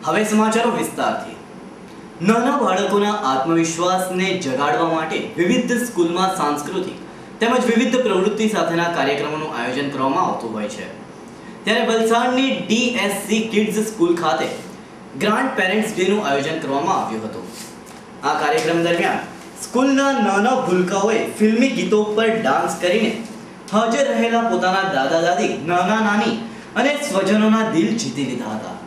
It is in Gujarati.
હવે સમાચારો વિસ્તારથી. નાના બાળકોના આત્મવિશ્વાસને જગાડવા માટે વિવિધ સ્કૂલમાં સાંસ્કૃતિક તેમજ વિવિધ પ્રવૃત્તિ સાથેના કાર્યક્રમોનું આયોજન કરવામાં આવતું હોય છે. ત્યારે વલસાડની DSC કિડ્સ સ્કૂલ ખાતે ગ્રાન્ડ પેરેન્ટ્સ ડેનું આયોજન કરવામાં આવ્યું હતું. આ કાર્યક્રમ દરમિયાન સ્કૂલના નાના ભૂલકાઓએ ફિલ્મી ગીતો પર ડાન્સ કરીને હાજર રહેલા પોતાના દાદા દાદી, નાના નાની અને સ્વજનોના દિલ જીતી લીધા હતા.